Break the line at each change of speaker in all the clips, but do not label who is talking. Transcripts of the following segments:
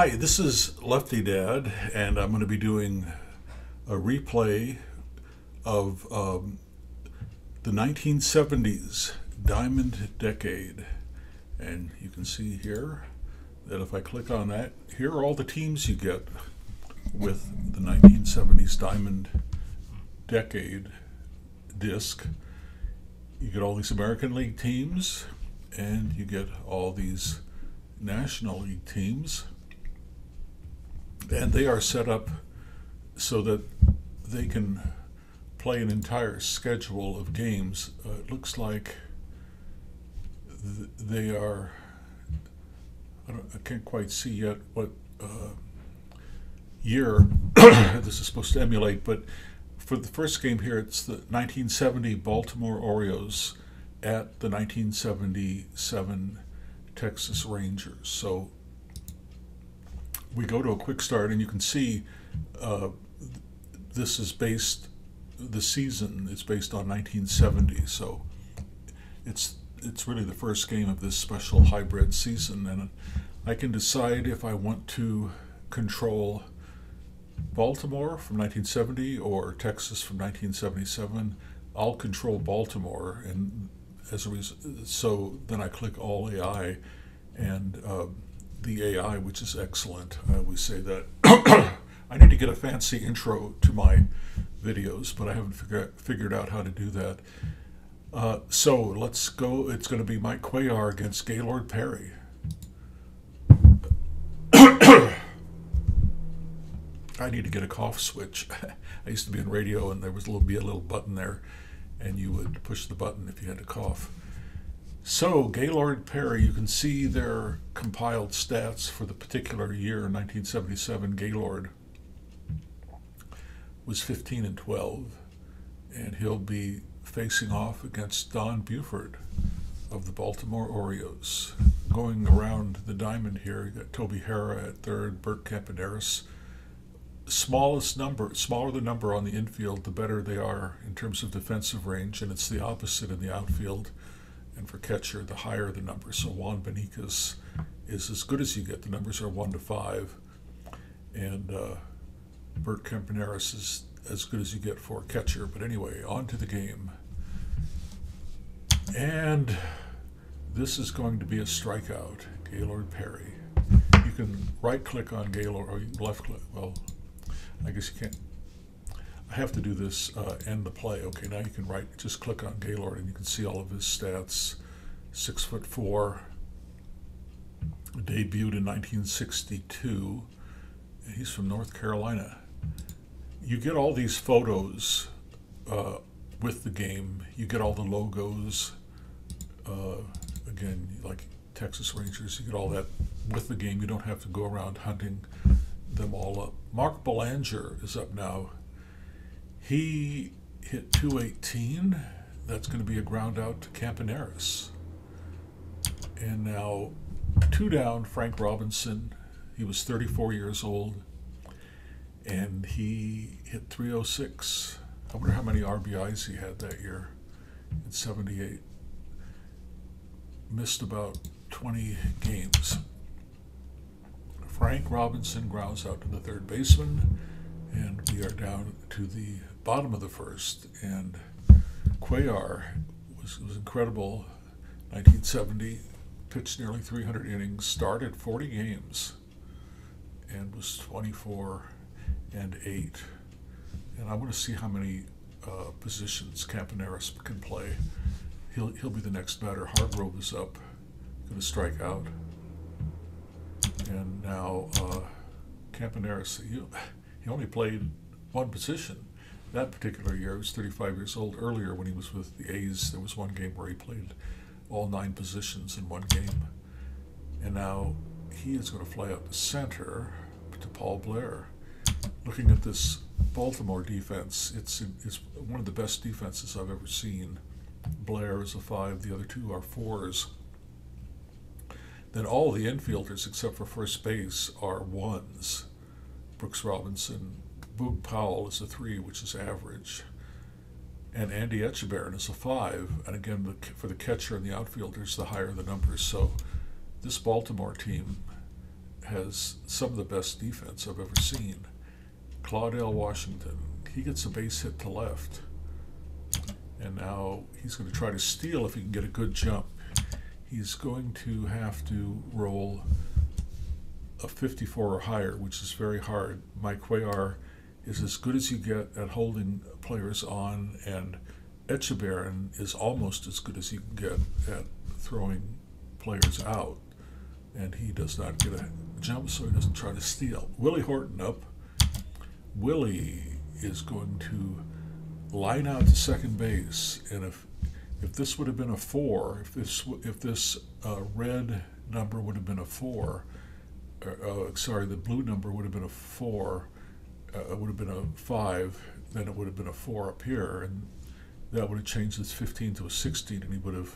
Hi, this is Lefty Dad, and I'm going to be doing a replay of the 1970s Diamond Decade. And you can see here that if I click on that, here are all the teams you get with the 1970s Diamond Decade disc. You get all these American League teams, and you get all these National League teams. And they are set up so that they can play an entire schedule of games. It looks like they are, I can't quite see yet what year this is supposed to emulate, but for the first game here, it's the 1970 Baltimore Orioles at the 1977 Texas Rangers. So we go to a quick start, and you can see this is based, the season is based on 1970, so it's really the first game of this special hybrid season, and I can decide if I want to control Baltimore from 1970 or Texas from 1977. I'll control Baltimore, and as a result, so then I click all AI, and the AI, which is excellent. I always say that. I need to get a fancy intro to my videos, but I haven't figured out how to do that. So let's go. It's going to be Mike Cuellar against Gaylord Perry. I need to get a cough switch. I used to be in radio, and there was a little button there, and you would push the button if you had to cough. So, Gaylord Perry, you can see their compiled stats for the particular year, 1977. Gaylord was 15-12, and he'll be facing off against Don Buford of the Baltimore Orioles. Going around the diamond here, you got Toby Harrah at third, Bert Campaneris. Smaller the number on the infield, the better they are in terms of defensive range, and it's the opposite in the outfield. And for catcher, the higher the number. So Juan Beniquez is as good as you get. The numbers are 1 to 5. And Bert Campaneris is as good as you get for catcher. But anyway, on to the game. And this is going to be a strikeout, Gaylord Perry. You can right-click on Gaylord, or you can left-click. Well, I guess you can't. I have to do this, end the play. Okay, now you can just click on Gaylord, and you can see all of his stats. 6'4", debuted in 1962, and he's from North Carolina. You get all these photos with the game. You get all the logos. Again, like Texas Rangers, you get all that with the game. You don't have to go around hunting them all up. Mark Belanger is up now. He hit 218. That's going to be a ground out to Campaneris. And now 2 down, Frank Robinson. He was 34 years old, and he hit 306. I wonder how many RBIs he had that year in 78. Missed about 20 games. Frank Robinson grounds out to the third baseman, and we are down to the bottom of the first, and Cuellar was incredible. 1970, pitched nearly 300 innings, started 40 games, and was 24-8. And I want to see how many positions Campaneris can play. He'll be the next batter. Hargrove is up, going to strike out. And now Campaneris, he only played one position that particular year. He was 35 years old. Earlier, when he was with the A's, there was one game where he played all 9 positions in one game. And now he is going to fly out to center to Paul Blair. Looking at this Baltimore defense, it's one of the best defenses I've ever seen. Blair is a 5, the other 2 are 4s. Then all the infielders, except for first base, are 1s. Brooks Robinson, Boog Powell is a 3, which is average. And Andy Etchebarren is a 5. And again, for the catcher and the outfielders, the higher the numbers. So this Baltimore team has some of the best defense I've ever seen. Claudell Washington, he gets a base hit to left. And now he's going to try to steal if he can get a good jump. He's going to have to roll a 54 or higher, which is very hard. Mike Cuellar is as good as you get at holding players on, and Echeverria is almost as good as you can get at throwing players out. And he does not get a jump, so he doesn't try to steal. Willie Horton up. Willie is going to line out to second base, and if this would have been a 4, if this red number would have been a 4, sorry, the blue number would have been a 4, it would have been a 5, then it would have been a 4 up here, and that would have changed his 15 to a 16, and he would have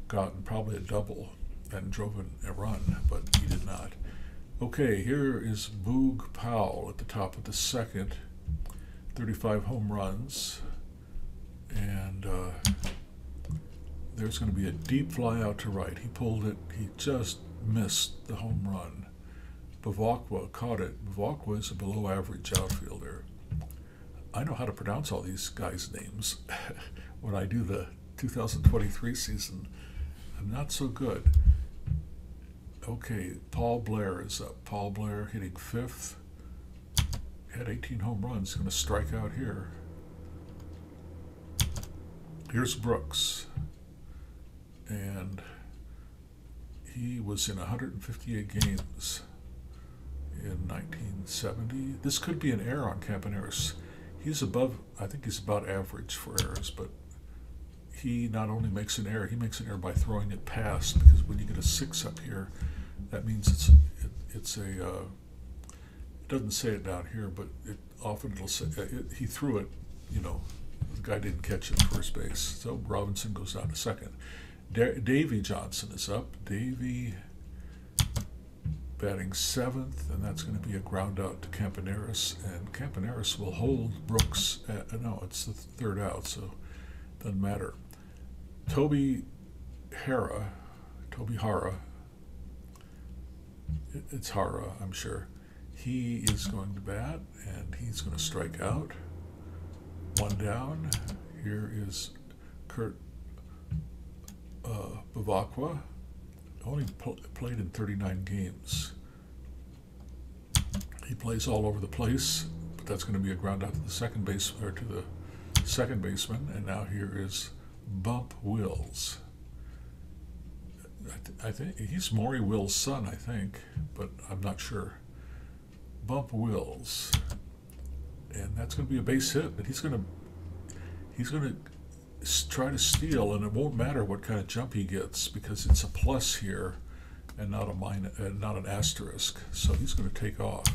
gotten probably a double and driven a run, but he did not. Okay, here is Boog Powell at the top of the second. 35 home runs, and there's going to be a deep fly out to right. He pulled it. He just missed the home run. Bavakwa caught it. Bavakwa is a below average outfielder. I know how to pronounce all these guys' names. When I do the 2023 season, I'm not so good. Okay, Paul Blair is up. Paul Blair hitting 5th. Had 18 home runs, going to strike out here. Here's Brooks, and he was in 158 games in 1970. This could be an error on Campaneris. He's above, I think he's about average for errors, but he not only makes an error, he makes an error by throwing it past, because when you get a 6 up here, that means it's a it doesn't say it down here, but often it'll say he threw it, you know, the guy didn't catch it at first base, so Robinson goes down to second. Davy Johnson is up. Davy batting 7th, and that's going to be a ground out to Campaneris, and Campaneris will hold Brooks no, it's the 3rd out, so it doesn't matter. Toby Hara, it's Hara, I'm sure. He is going to bat, and he's going to strike out. 1 down. Here is Kurt Bavakwa. Only played in 39 games. He plays all over the place, but that's going to be a ground out to the second base, or to the second baseman. And now here is Bump Wills. I think he's Maury Wills' son, I think, but I'm not sure. Bump Wills, and that's going to be a base hit, and he's going to try to steal, and it won't matter what kind of jump he gets, because it's a plus here and not an asterisk. So he's going to take off,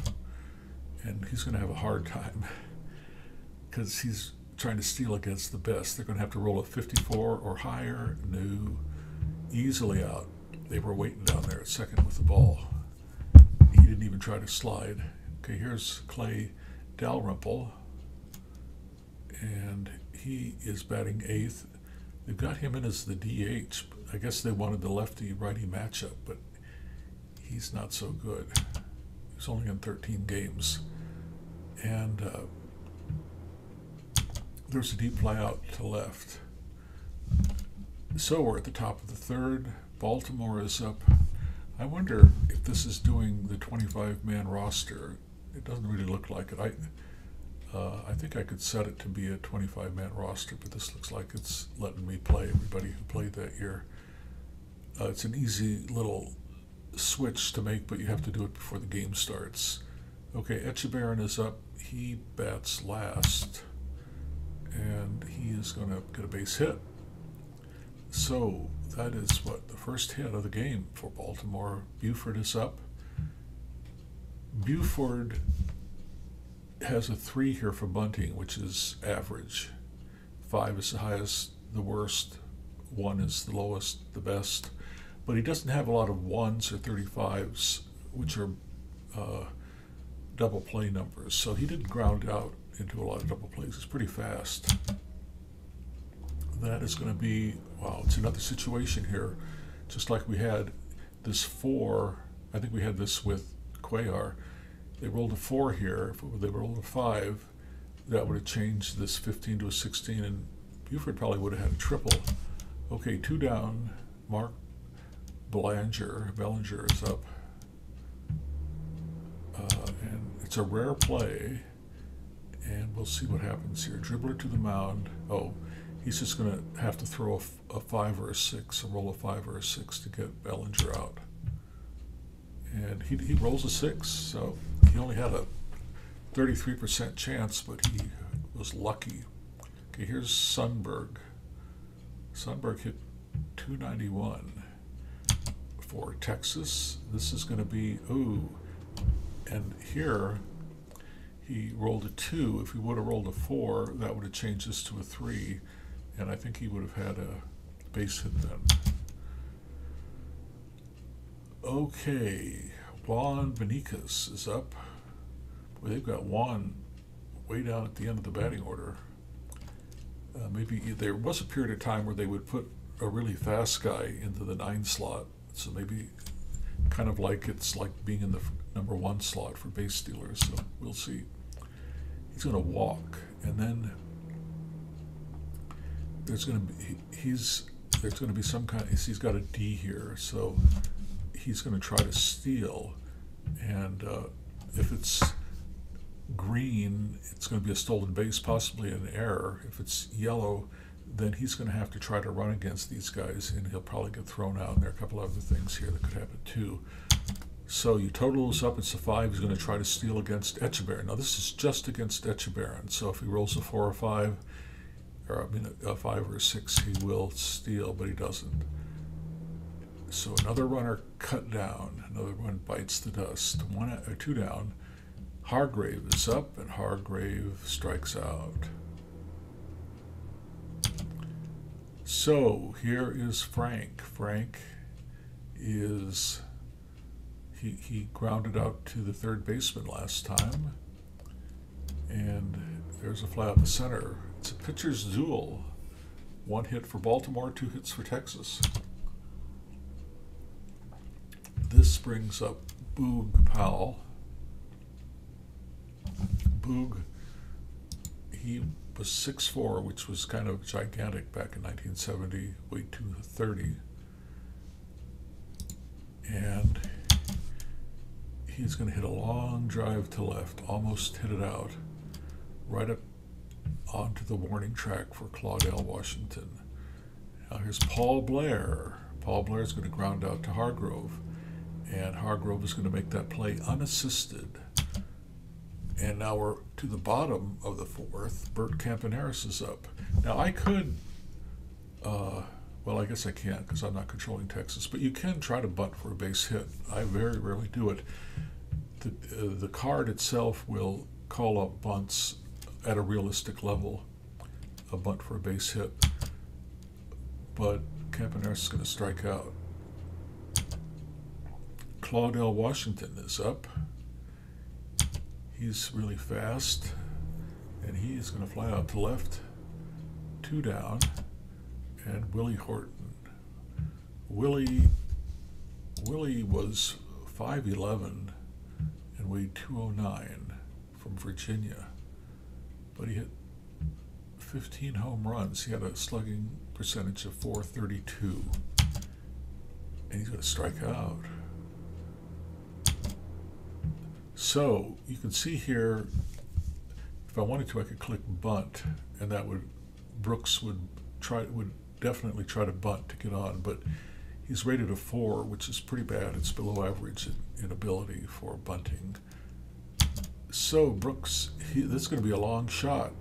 and he's going to have a hard time because he's trying to steal against the best. They're going to have to roll a 54 or higher. No, easily out. They were waiting down there at second with the ball. He didn't even try to slide. Okay, here's Clay Dalrymple, and he is batting 8th. They've got him in as the DH. I guess they wanted the lefty-righty matchup, but he's not so good. He's only in 13 games. And there's a deep fly out to left. So we're at the top of the 3rd. Baltimore is up. I wonder if this is doing the 25-man roster. It doesn't really look like it. I think I could set it to be a 25-man roster, but this looks like it's letting me play everybody who played that year. It's an easy little switch to make, but you have to do it before the game starts. Okay, Echeverria is up. He bats last, and he is going to get a base hit. So that is what the first hit of the game for Baltimore. Buford is up. Buford has a 3 here for bunting, which is average. 5 is the highest, the worst. 1 is the lowest, the best. But he doesn't have a lot of 1s or 35s, which are double play numbers. So he didn't ground out into a lot of double plays. It's pretty fast. That is going to be, wow, it's another situation here. Just like we had this 4, I think we had this with Cuellar. They rolled a 4 here. If they rolled a 5, that would have changed this 15 to a 16, and Buford probably would have had a triple. Okay, 2 down. Mark Bellinger is up. And it's a rare play, and we'll see what happens here. Dribbler to the mound. Oh, he's just going to have to throw a 5 or a 6, a roll a 5 or a 6 to get Bellinger out. And he rolls a 6, so he only had a 33% chance, but he was lucky. Okay, here's Sundberg. Sundberg hit 291 for Texas. This is going to be, ooh, and here he rolled a 2. If he would have rolled a 4, that would have changed this to a 3, and I think he would have had a base hit then. Okay, Juan Benitez is up. Well, they've got Juan way down at the end of the batting order. Maybe there was a period of time where they would put a really fast guy into the 9 slot, so maybe kind of like it's like being in the number 1 slot for base stealers, so we'll see. He's going to walk, and then there's going to be some kind of, he's got a D here, so he's going to try to steal, and if it's green, it's going to be a stolen base, possibly an error. If it's yellow, then he's going to have to try to run against these guys, and he'll probably get thrown out. And there are a couple other things here that could happen too. So you total this up, it's a 5. He's going to try to steal against Echeverria. Now this is just against Echeverria, so if he rolls a 4 or 5, or I mean a 5 or a 6, he will steal, but he doesn't. So another runner cut down, another one bites the dust. 2 down. Hargrave is up, and Hargrave strikes out. So here is Frank. Frank is, he grounded out to the third baseman last time, and there's a fly out the center. It's a pitcher's duel. 1 hit for Baltimore, 2 hits for Texas. This brings up Boog Powell. Boog, he was 6'4", which was kind of gigantic back in 1970, weighed 230. And he's going to hit a long drive to left, almost hit it out, right up onto the warning track for Claudell Washington. Now here's Paul Blair. Paul Blair is going to ground out to Hargrove, and Hargrove is going to make that play unassisted. And now we're to the bottom of the 4th. Bert Campaneris is up. Now I could, well, I guess I can't because I'm not controlling Texas, but you can try to bunt for a base hit. I very rarely do it. The card itself will call up bunts at a realistic level, a bunt for a base hit, but Campaneris is going to strike out. Claudell Washington is up. He's really fast, and he is going to fly out to left. 2 down, and Willie Horton. Willie was 5'11" and weighed 209 from Virginia, but he hit 15 home runs. He had a slugging percentage of .432, and he's going to strike out. So you can see here, if I wanted to, I could click bunt, and that would, Brooks would definitely try to bunt to get on, but he's rated a 4, which is pretty bad. It's below average in ability for bunting. So Brooks, this is going to be a long shot.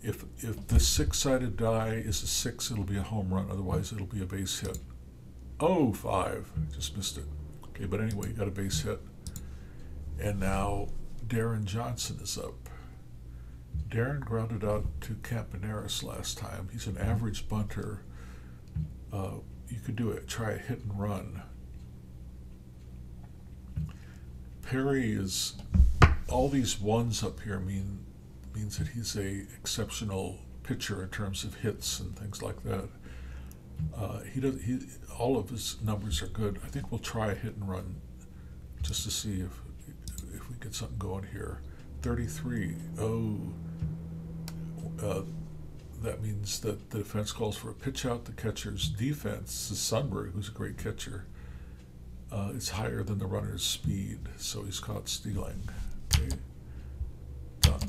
If the 6-sided die is a 6, it'll be a home run. Otherwise, it'll be a base hit. Oh, 5, just missed it. Okay, but anyway, he got a base hit. And now Darren Johnson is up. Darren grounded out to Campaneris last time. He's an average bunter. You could do it, try a hit and run. Perry is, all these 1s up here means that he's a exceptional pitcher in terms of hits and things like that. All of his numbers are good. I think we'll try a hit and run just to see if we get something going here. 33. Oh, that means that the defense calls for a pitch out. The catcher's defense is Sundberg, who's a great catcher. It's higher than the runner's speed, so he's caught stealing. Okay.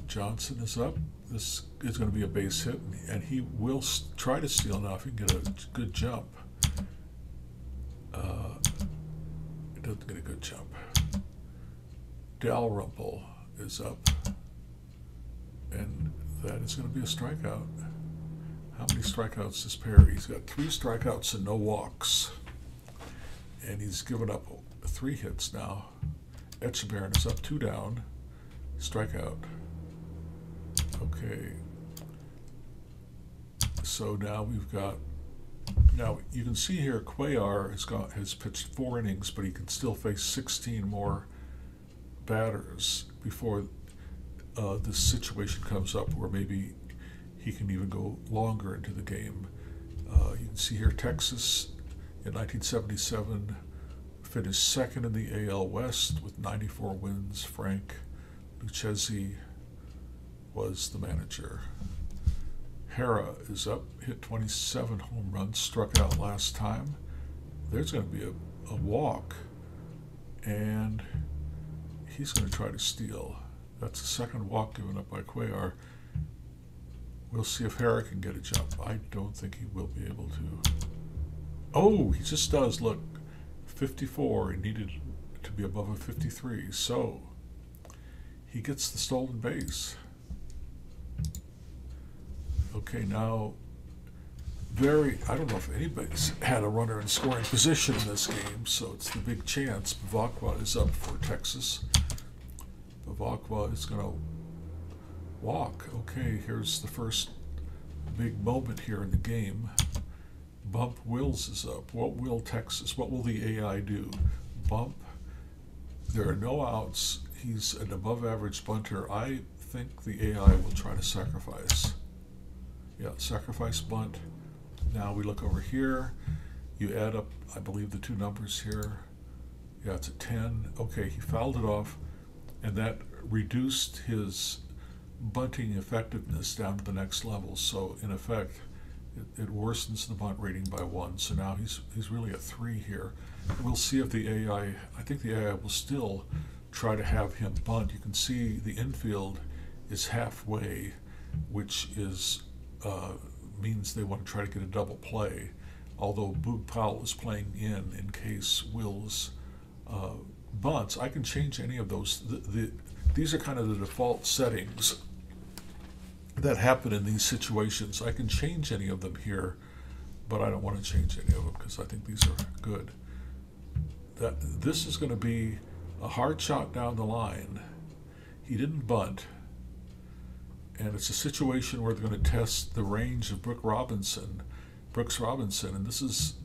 Johnson is up. This is going to be a base hit, and he will try to steal now if he can get a good jump. He doesn't get a good jump. Dalrymple is up, and that is going to be a strikeout. How many strikeouts does Perry? He's got 3 strikeouts and no walks, and he's given up 3 hits now. Etchebarren is up 2 down, strikeout. Okay, so now we've got, now you can see here Cuellar has pitched 4 innings, but he can still face 16 more batters before this situation comes up where maybe he can even go longer into the game. You can see here Texas in 1977 finished 2nd in the AL West with 94 wins. Frank Lucchesi was the manager. Hara is up, hit 27 home runs, struck out last time. There's going to be a walk, and he's going to try to steal. That's the second walk given up by Cuellar. We'll see if Hara can get a jump. I don't think he will be able to. Oh, he just does. Look, 54. He needed to be above a 53. So he gets the stolen base. Okay, now I don't know if anybody's had a runner in scoring position in this game, so it's the big chance. Bavacqua is up for Texas. Bavacqua is going to walk. Okay, here's the first big moment here in the game. Bump Wills is up. What will the AI do? Bump. There are no outs. He's an above average bunter. I think the AI will try to sacrifice. Yeah, sacrifice bunt. Now we look over here. You add up, I believe, the 2 numbers here. Yeah, it's a 10. Okay, he fouled it off, and that reduced his bunting effectiveness down to the next level. So in effect, it worsens the bunt rating by 1. So now he's really a 3 here. We'll see if the AI, I think the AI will still try to have him bunt. You can see the infield is halfway, which is means they want to try to get a double play, although Boog Powell is playing in case Wills bunts. I can change any of those. These are kind of the default settings that happen in these situations. I can change any of them here, but I don't want to change any of them because I think these are good. This is going to be a hard shot down the line. He didn't bunt. And it's a situation where they're going to test the range of Brooks Robinson, and this is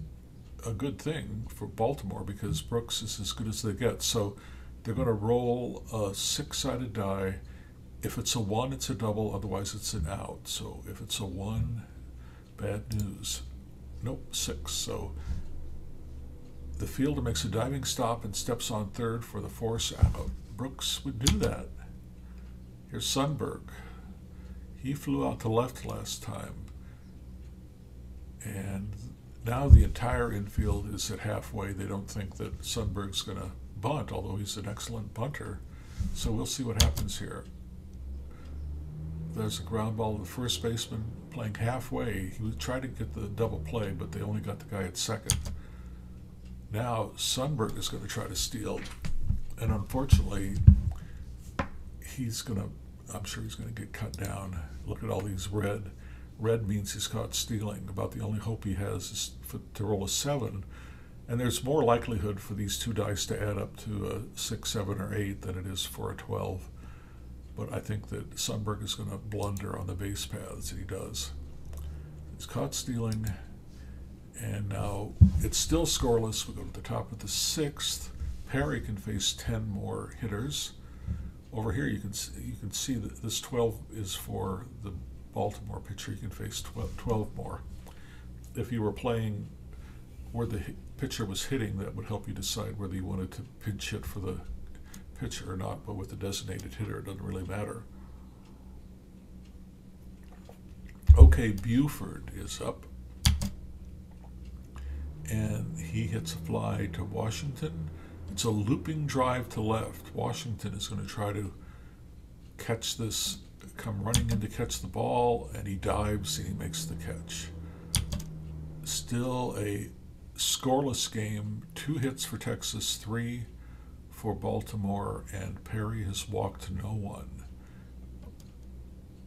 a good thing for Baltimore because Brooks is as good as they get. So they're going to roll a 6-sided die. If it's a 1, it's a double, otherwise it's an out. So if it's a 1, bad news. Nope, 6. So the fielder makes a diving stop and steps on third for the force out. Brooks would do that. Here's Sundberg. He flew out to left last time, and now the entire infield is at halfway. They don't think that Sundberg's going to bunt, although he's an excellent bunter. So we'll see what happens here. There's a ground ball to the first baseman playing halfway. He would try to get the double play, but they only got the guy at second. Now Sundberg is going to try to steal, and unfortunately, I'm sure he's going to get cut down. Look at all these red. Red means he's caught stealing. About the only hope he has is to roll a 7. And there's more likelihood for these 2 dice to add up to a 6, 7, or 8 than it is for a 12. But I think that Sundberg is going to blunder on the base paths, and he does. He's caught stealing, and now it's still scoreless. We go to the top of the 6th. Perry can face 10 more hitters. Over here, you can see that this 12 is for the Baltimore pitcher. You can face 12 more. If you were playing where the pitcher was hitting, that would help you decide whether you wanted to pinch hit for the pitcher or not. But with the designated hitter, it doesn't really matter. Okay, Buford is up, and he hits a fly to Washington. It's a looping drive to left. Washington is going to try to catch this, come running in to catch the ball, and he dives and he makes the catch. Still a scoreless game. 2 hits for Texas, 3 for Baltimore, and Perry has walked no one.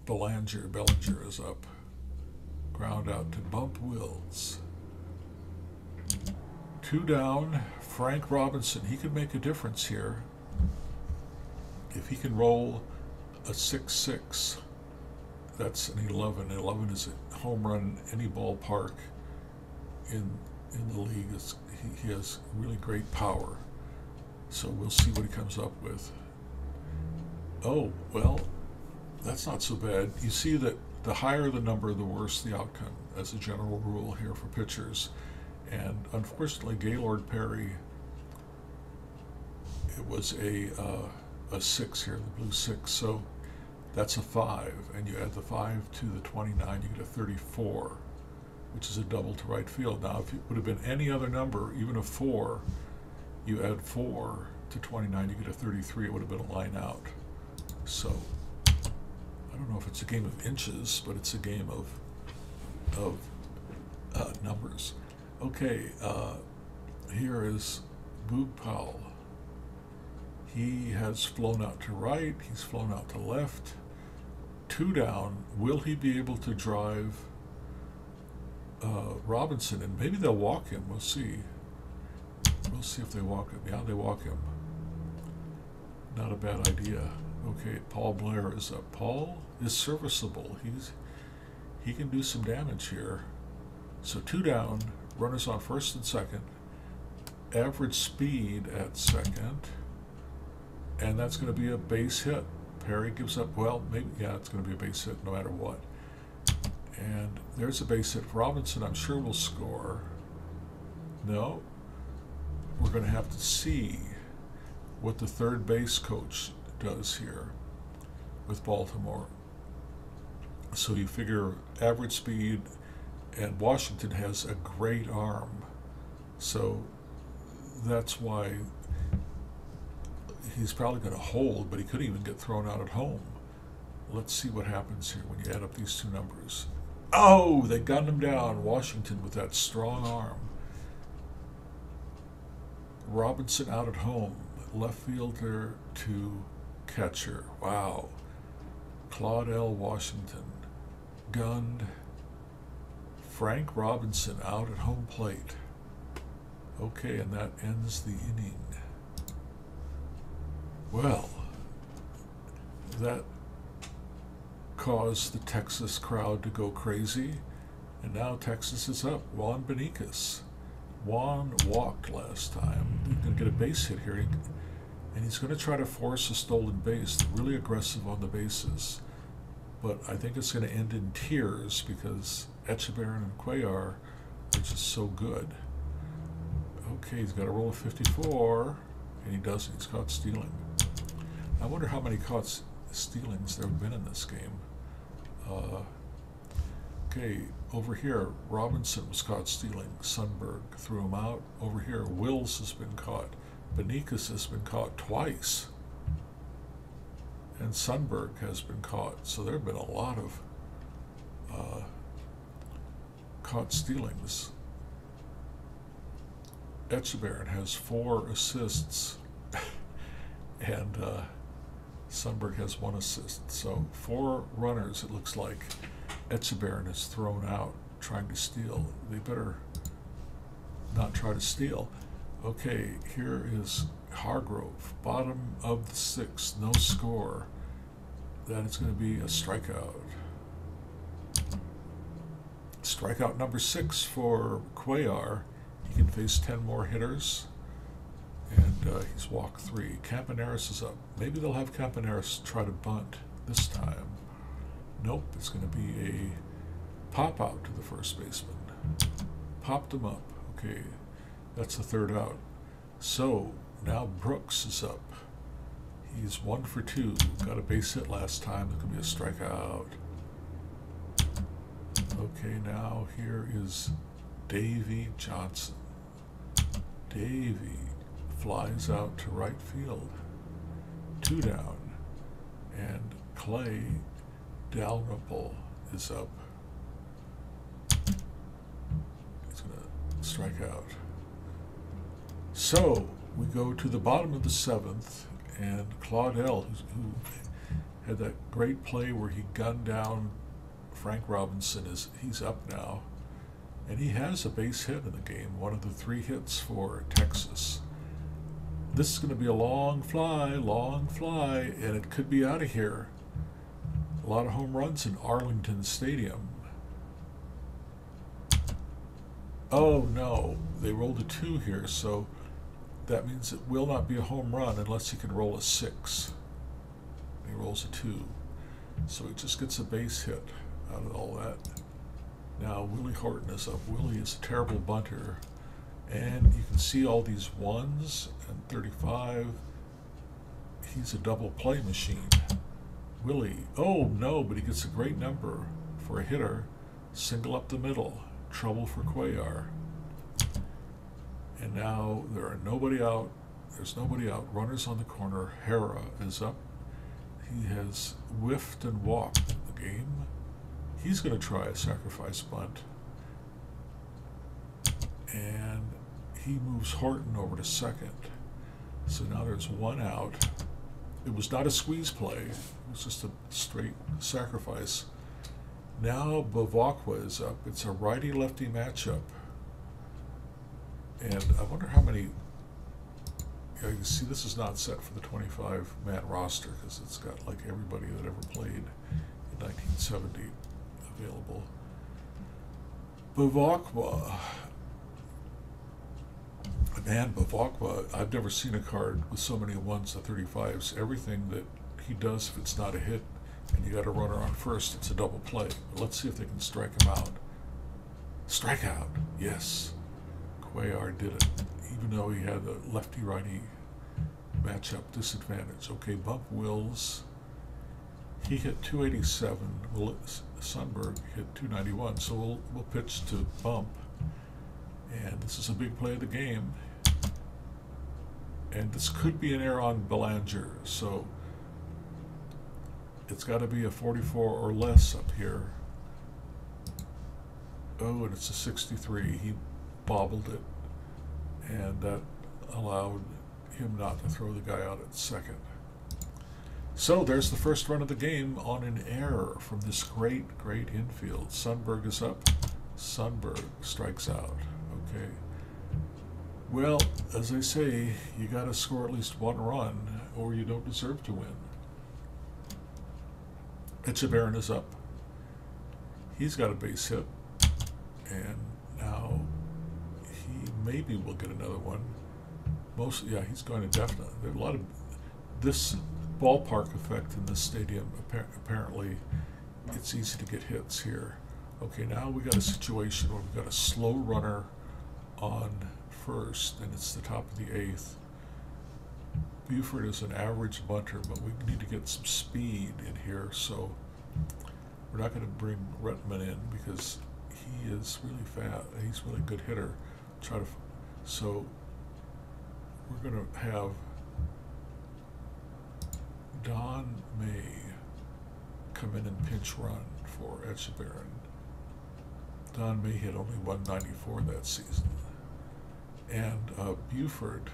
Bellinger is up. Ground out to Bump Wills. 2 down. Frank Robinson, he could make a difference here. If he can roll a 6-6, that's an 11. 11 is a home run any ballpark in the league. He has really great power. So we'll see what he comes up with. Oh, well, that's not so bad. You see that the higher the number, the worse the outcome, as a general rule here for pitchers. And unfortunately, Gaylord Perry, it was a 6 here, the blue 6. So that's a 5, and you add the 5 to the 29, you get a 34, which is a double to right field. Now, if it would have been any other number, even a 4, you add 4 to 29, you get a 33. It would have been a line out. So I don't know if it's a game of inches, but it's a game of numbers. Okay, here is Boog Powell. He has flown out to right. He's flown out to left. 2 down. Will he be able to drive Robinson? And maybe they'll walk him. We'll see. We'll see if they walk him. Yeah, they walk him. Not a bad idea. Okay, Paul Blair is up. Paul is serviceable. He can do some damage here. So 2 down. Runners on first and second. Average speed at second. And that's going to be a base hit. Perry gives up, well, maybe, yeah, it's going to be a base hit no matter what. And there's a base hit for Robinson. I'm sure will score. No. We're going to have to see what the third base coach does here with Baltimore. So you figure average speed, and Washington has a great arm. So that's why he's probably going to hold, but he could even get thrown out at home. Let's see what happens here when you add up these 2 numbers. Oh, they gunned him down, Washington, with that strong arm. Robinson out at home, left fielder to catcher. Wow. Claude L. Washington gunned Frank Robinson out at home plate. Okay, and that ends the inning. Well, that caused the Texas crowd to go crazy, and now Texas is up. Juan Beniquez. Juan walked last time. He's going to get a base hit here, and he's going to try to force a stolen base. They're really aggressive on the bases, but I think it's going to end in tears because Etchebarren and Cuellar are just so good. Okay, he's got to roll a 54, and he doesn't. He's caught stealing. I wonder how many caught stealings there have been in this game. Okay, over here, Robinson was caught stealing. Sundberg threw him out. Over here, Wills has been caught. Beniquez has been caught twice. And Sundberg has been caught. So there have been a lot of caught stealings. Etchebarren has 4 assists. And Sundberg has 1 assist. So 4 runners, it looks like, Etchebarren is thrown out trying to steal. They better not try to steal. Okay, here is Hargrove, bottom of the 6th, no score. Then it's going to be a strikeout. Strikeout number 6 for Cuellar. He can face 10 more hitters. And he's walked 3. Campaneris is up. Maybe they'll have Campaneris try to bunt this time. Nope, it's going to be a pop out to the first baseman. Popped him up. Okay, That's the third out. So now Brooks is up. He's 1 for 2. Got a base hit last time. There could be a strikeout. Okay, now here is Davy Johnson. Davy flies out to right field. 2 down. And Clay Dalrymple is up. He's going to strike out. So we go to the bottom of the 7th, and Claudel, who had that great play where he gunned down Frank Robinson, he's up now, and he has a base hit in the game, one of the 3 hits for Texas. This is going to be a long fly, and it could be out of here. A lot of home runs in Arlington Stadium. Oh no, they rolled a 2 here, so that means it will not be a home run unless he can roll a 6. He rolls a 2. So he just gets a base hit out of all that. Now Willie Horton is up. Willie is a terrible bunter. And you can see all these 1s and 35. He's a double play machine. Willie, oh no, but he gets a great number for a hitter. Single up the middle. Trouble for Cuellar. And now there are nobody out. There's nobody out. Runners on the corner. Hera is up. He has whiffed and walked in the game. He's going to try a sacrifice bunt. And he moves Horton over to second. So now there's 1 out. It was not a squeeze play. It was just a straight sacrifice. Now Bavacqua is up. It's a righty-lefty matchup. And I wonder how many. Yeah, you can see this is not set for the 25-man roster because it's got like everybody that ever played in 1970 available. Bavacqua. Man, Bavacqua, I've never seen a card with so many 1s to 35s. Everything that he does, if it's not a hit and you got a runner on first, it's a double play. But let's see if they can strike him out. Strikeout, yes. Cuellar did it, even though he had a lefty-righty matchup disadvantage. Okay, Bump Wills, he hit 287. Sundberg hit 291. So we'll pitch to Bump, and this is a big play of the game. And this could be an error on Belanger, so it's got to be a 44 or less up here. Oh, and it's a 63. He bobbled it, and that allowed him not to throw the guy out at second. So there's the first run of the game on an error from this great infield. Sundberg is up. Sundberg strikes out. Okay. Well, as I say, you got to score at least 1 run or you don't deserve to win. Echeverren is up. He's got a base hit, and now he maybe will get another one. Yeah, he's going to definitely. There are a lot of this ballpark effect in this stadium. Apparently, it's easy to get hits here. Okay, now we got a situation where we've got a slow runner on first, and it's the top of the 8th. Buford is an average bunter, but we need to get some speed in here, so we're not going to bring Rettman in because he is really fast. He's a really good hitter. So we're going to have Don May come in and pinch run for Echeverren. Don May hit only 194 that season. And Buford,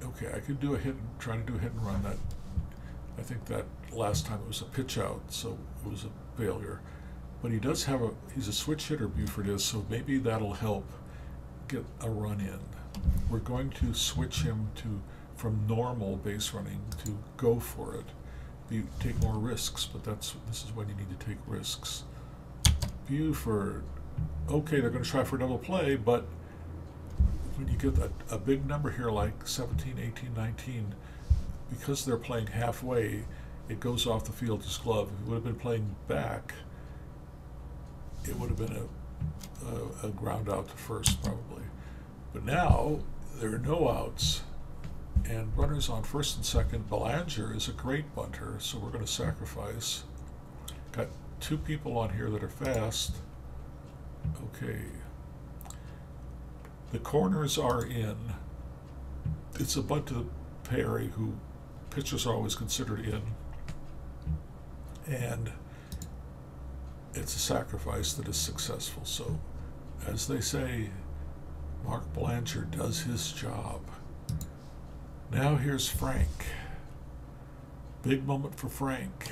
okay, I could do a try to do a hit and run. That I think that last time it was a pitch out, so it was a failure. But he does have he's a switch hitter, Buford is, so maybe that'll help get a run in. We're going to switch him from normal base running to go for it. Take more risks, but this is when you need to take risks. Buford, okay, they're going to try for a double play, but when you get a big number here like 17, 18, 19, because they're playing halfway, it goes off the fielder's glove. If it would have been playing back, it would have been a ground out to first probably. But now there are no outs and runners on first and second. Belanger is a great bunter, so we're going to sacrifice. Got two people on here that are fast. Okay. The corners are in. It's a bunt to Perry, who pitchers are always considered in. And it's a sacrifice that is successful. So, as they say, Mark Belanger does his job. Now here's Frank. Big moment for Frank.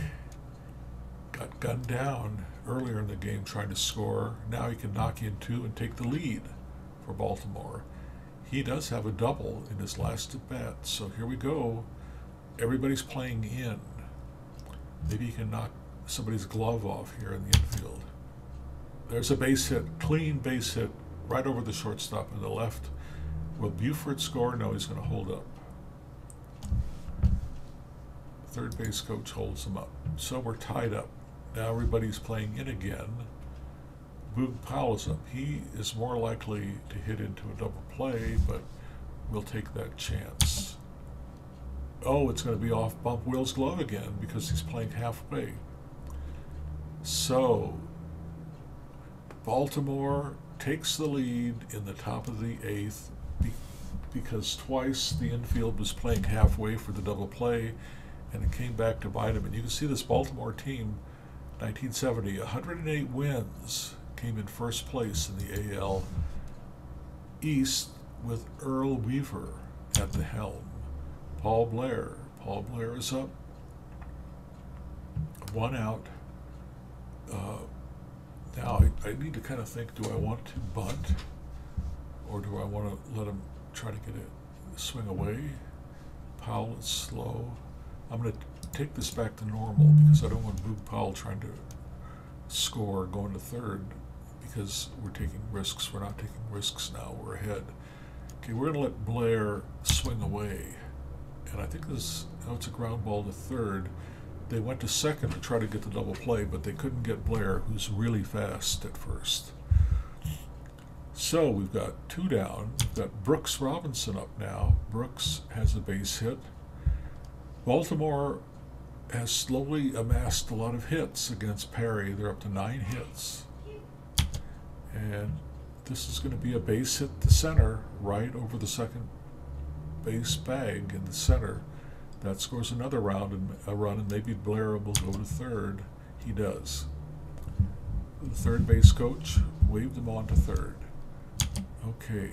Got gunned down earlier in the game trying to score. Now he can knock in two and take the lead for Baltimore. He does have a double in his last at bat. So here we go. Everybody's playing in. Maybe he can knock somebody's glove off here in the infield. There's a base hit, clean base hit, right over the shortstop in the left. Will Buford score? No, he's going to hold up. Third base coach holds him up. So we're tied up. Now everybody's playing in again. Boog Powell is up. He is more likely to hit into a double play, but we'll take that chance. Oh, it's going to be off Bump Will's glove again because he's playing halfway. So Baltimore takes the lead in the top of the eighth because twice the infield was playing halfway for the double play, and it came back to bite him. And you can see this Baltimore team, 1970, 108 wins, came in first place in the AL East with Earl Weaver at the helm. Paul Blair is up. One out. Now I need to kind of think, do I want to bunt or do I want to let him try to get it swing away? Powell is slow. I'm going to take this back to normal because I don't want Boog Powell trying to score going to third because we're taking risks. We're not taking risks now. We're ahead. Okay, we're going to let Blair swing away. And I think this, it's a ground ball to third. They went to second to try to get the double play, but they couldn't get Blair, who's really fast at first. So we've got two down. We've got Brooks Robinson up now. Brooks has a base hit. Baltimore has slowly amassed a lot of hits against Perry. They're up to 9 hits. And this is going to be a base hit to center, right over the second base bag in the center. That scores another round and a run, and maybe Blair will go to third. He does. The third base coach waved him on to third. Okay,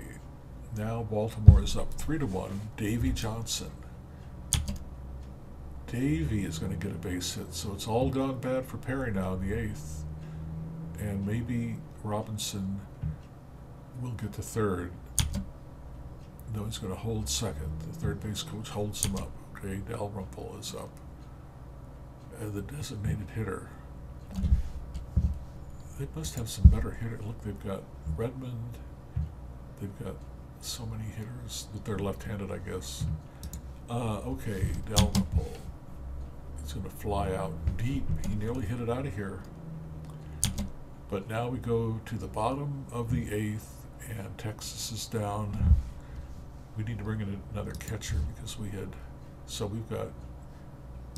now Baltimore is up 3-1. Davy Johnson. Davy is going to get a base hit, so it's all gone bad for Perry now in the 8th. And maybe Robinson will get to third. No, he's going to hold second. The third base coach holds him up. Okay, Dalrymple is up. The designated hitter. They must have some better hitters. Look, they've got Redmond. They've got so many hitters that they're left-handed, I guess. Okay, Dalrymple. He's going to fly out deep. He nearly hit it out of here. But now we go to the bottom of the 8th, and Texas is down. We need to bring in another catcher because we had... So we've got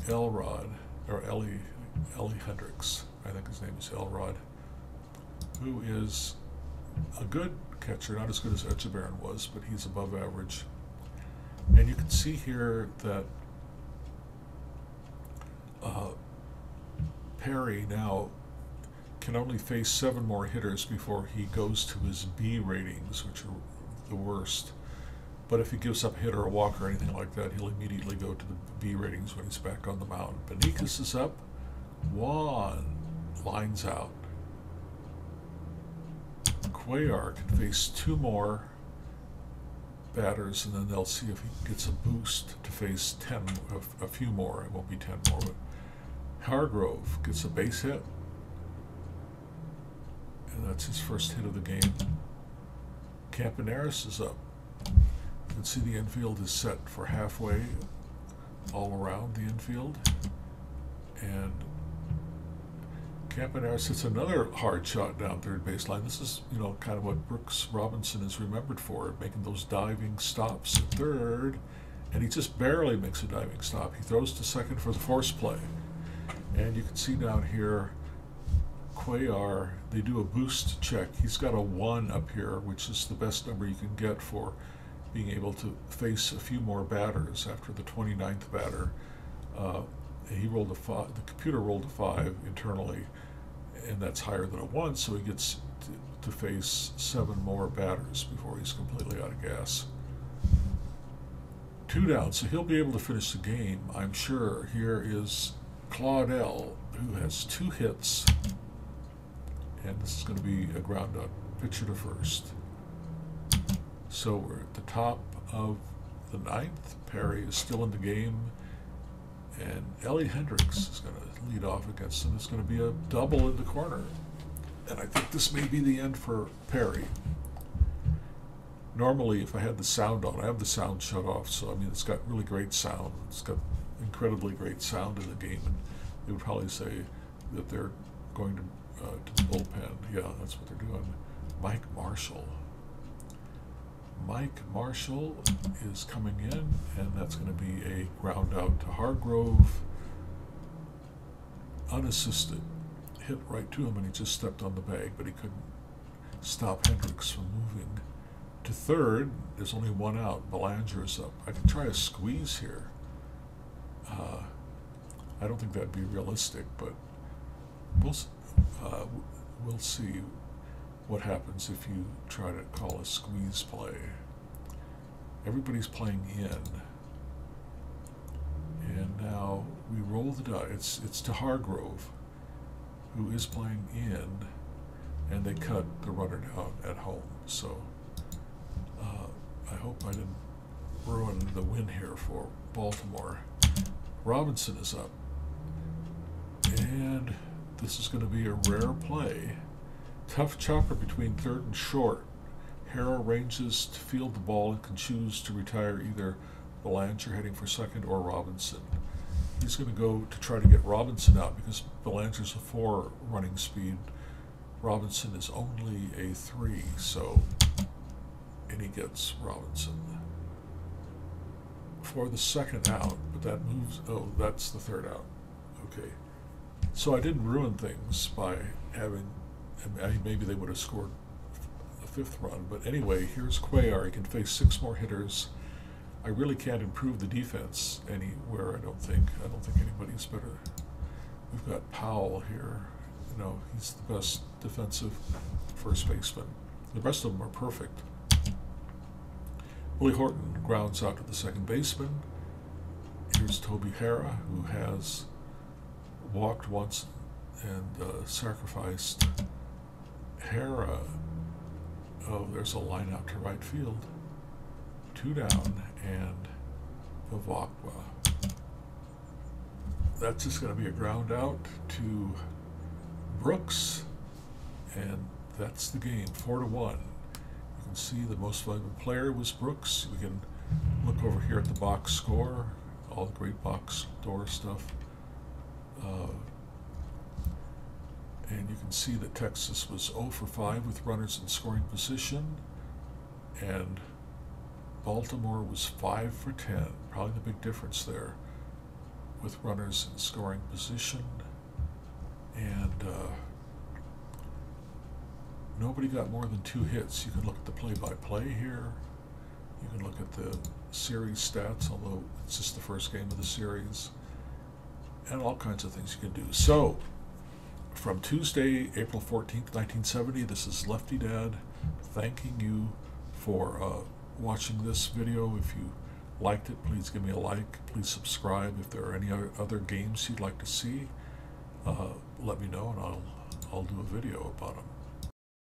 Elrod, or Ellie Hendricks, I think his name is Elrod, who is a good catcher, not as good as Echeverren was, but he's above average. And you can see here that Perry now can only face 7 more hitters before he goes to his B ratings, which are the worst. But if he gives up a hit or a walk or anything like that, he'll immediately go to the B ratings when he's back on the mound. Beniquez is up. Juan lines out. Cuellar can face 2 more batters, and then they'll see if he gets a boost to face 10, a few more. It won't be 10 more, but Hargrove gets a base hit. And that's his first hit of the game. Campaneris is up. You can see the infield is set for halfway all around the infield. And Campaneris hits another hard shot down third baseline. This is, you know, kind of what Brooks Robinson is remembered for, making those diving stops at third, and he just barely makes a diving stop. He throws to second for the force play. And you can see down here, Cuellar, they do a boost check. He's got a 1 up here, which is the best number you can get for being able to face a few more batters after the 29th batter. He rolled a 5, the computer rolled a 5 internally, and that's higher than a 1, so he gets to face 7 more batters before he's completely out of gas. 2 down, so he'll be able to finish the game, I'm sure. Here is Claudel, who has 2 hits, and this is going to be a ground out, pitcher to first. So we're at the top of the 9th. Perry is still in the game, and Ellie Hendricks is going to lead off against him. It's going to be a double in the corner, and I think this may be the end for Perry. Normally, if I had the sound on, I have the sound shut off, so I mean, it's got really great sound. It's got incredibly great sound in the game, and they would probably say that they're going to the bullpen. Yeah, that's what they're doing. Mike Marshall is coming in, and that's going to be a ground out to Hargrove. Unassisted. Hit right to him, and he just stepped on the bag, but he couldn't stop Hendricks from moving. To third, there's only 1 out. Belanger's up. I can try a squeeze here. I don't think that'd be realistic, but we'll see what happens if you try to call a squeeze play. Everybody's playing in, and now we roll the dice. It's to Hargrove, who is playing in, and they cut the runner down at home. So I hope I didn't ruin the win here for Baltimore. Robinson is up, and this is going to be a rare play. Tough chopper between third and short. Hara ranges to field the ball and can choose to retire either Belanger heading for second or Robinson. He's going to go to try to get Robinson out because Belanger's a 4 running speed. Robinson is only a 3, so, and he gets Robinson for the second out, but that moves, oh, that's the third out. Okay. So I didn't ruin things by having, I mean, maybe they would have scored a 5th run, but anyway, here's Cuellar. He can face 6 more hitters. I really can't improve the defense anywhere, I don't think. I don't think anybody's better. We've got Powell here. You know, he's the best defensive first baseman. The rest of them are perfect. Willie Horton grounds out to the second baseman. Here's Toby Hara, who has walked once and sacrificed. Hara, oh, there's a line out to right field. 2 down, and Vivakwa. That's just going to be a ground out to Brooks, and that's the game, 4-1. You can see the most valuable player was Brooks. We can look over here at the box score, all the great box score stuff. And you can see that Texas was 0 for 5 with runners in scoring position, and Baltimore was 5 for 10. Probably the big difference there with runners in scoring position. And nobody got more than 2 hits. You can look at the play-by-play here. You can look at the series stats, although it's just the first game of the series, and all kinds of things you can do. So, from Tuesday, April 14th, 1970, this is Lefty Dad thanking you for watching this video. If you liked it, please give me a like. Please subscribe. If there are any other games you'd like to see, let me know, and I'll do a video about them.